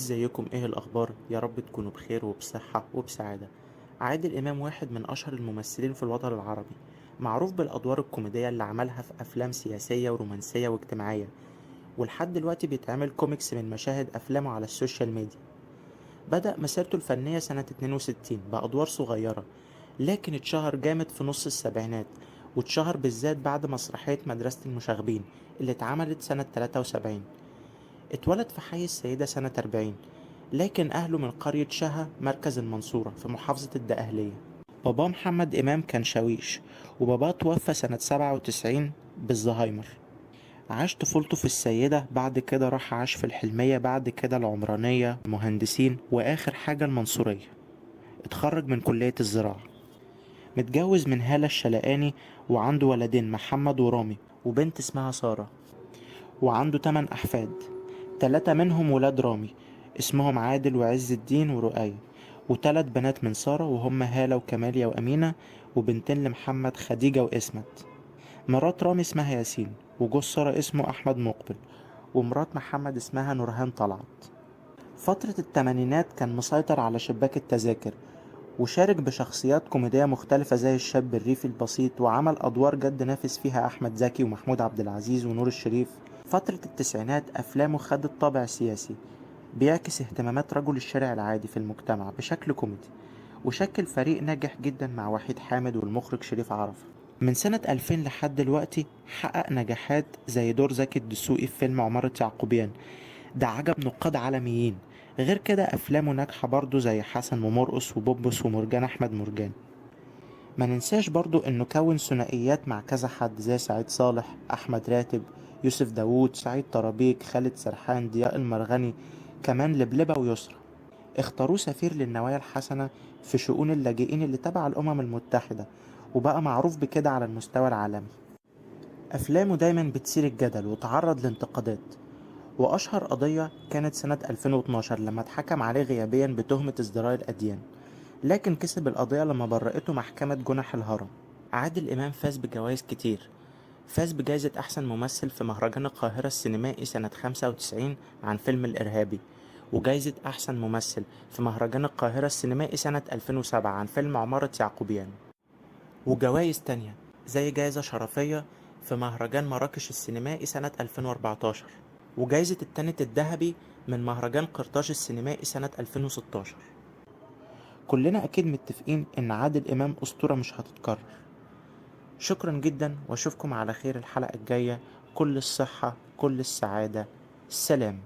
ازيكم؟ ايه الاخبار؟ يا رب تكونوا بخير وبصحة وبسعادة. عادل امام واحد من اشهر الممثلين في الوطن العربي، معروف بالادوار الكوميدية اللي عملها في افلام سياسية ورومانسية واجتماعية، ولحد دلوقتي بيتعمل كوميكس من مشاهد افلامه على السوشيال ميديا. بدأ مسيرته الفنية سنة 62 بأدوار صغيرة، لكن اتشهر جامد في نص السبعينات، واتشهر بالذات بعد مسرحية مدرسة المشاغبين اللي اتعملت سنة 73. اتولد في حي السيدة سنة 40، لكن أهله من قرية شها مركز المنصورة في محافظة الدقهلية. باباه محمد إمام كان شاويش، وباباه توفى سنة 97 بالزهايمر. عاش طفولته في السيدة، بعد كده راح عاش في الحلمية، بعد كده العمرانية، المهندسين، وآخر حاجة المنصورية. اتخرج من كلية الزراعة. متجوز من هالة الشلقاني، وعنده ولدين محمد ورامي، وبنت اسمها سارة، وعنده 8 أحفاد. 3 منهم ولاد رامي، اسمهم عادل وعز الدين ورؤية، و3 بنات من سارة وهم هالة وكماليا وأمينة، وبنتين لمحمد خديجة وإسمت. مرات رامي اسمها ياسين، وجوز سارة اسمه أحمد مقبل، ومرات محمد اسمها نورهان طلعت. فترة التمانينات كان مسيطر على شباك التذاكر، وشارك بشخصيات كوميدية مختلفة زي الشاب الريفي البسيط، وعمل أدوار جد نافس فيها أحمد زكي ومحمود عبد العزيز ونور الشريف. فترة التسعينات أفلامه خدت طابع سياسي، بيعكس اهتمامات رجل الشارع العادي في المجتمع بشكل كوميدي، وشكل فريق ناجح جدا مع وحيد حامد والمخرج شريف عرفة. من سنة 2000 لحد دلوقتي حقق نجاحات زي دور زكي الدسوقي في فيلم عمارة يعقوبيان، ده عجب نقاد عالميين. غير كده أفلامه ناجحة برضه زي حسن ومرقص وبوبس ومرجان أحمد مرجان. ما ننساش برضو انه كون ثنائيات مع كذا حد زي سعيد صالح، احمد راتب، يوسف داوود، سعيد طرابيك، خالد سرحان، ضياء المرغني، كمان لبلبة ويسرى. اختاروه سفير للنوايا الحسنة في شؤون اللاجئين اللي تبع الأمم المتحدة، وبقى معروف بكده على المستوى العالمي. أفلامه دايما بتثير الجدل وتعرض لانتقادات، وأشهر قضية كانت سنة 2012 لما اتحكم عليه غيابيا بتهمة ازدراء الأديان، لكن كسب القضية لما برأته محكمة جنح الهرم. عادل إمام فاز بجوائز كتير. فاز بجائزة أحسن ممثل في مهرجان القاهرة السينمائي سنة 95 عن فيلم الإرهابي، وجائزة أحسن ممثل في مهرجان القاهرة السينمائي سنة 2007 عن فيلم عمارة يعقوبيان، وجوائز تانية زي جائزة شرفية في مهرجان مراكش السينمائي سنة 2014، وجائزة التانت الذهبي من مهرجان قرطاج السينمائي سنة 2016. كلنا أكيد متفقين إن عادل إمام أسطورة مش هتتكرر. شكرا جدا، واشوفكم على خير الحلقة الجاية. كل الصحة، كل السعادة. السلام.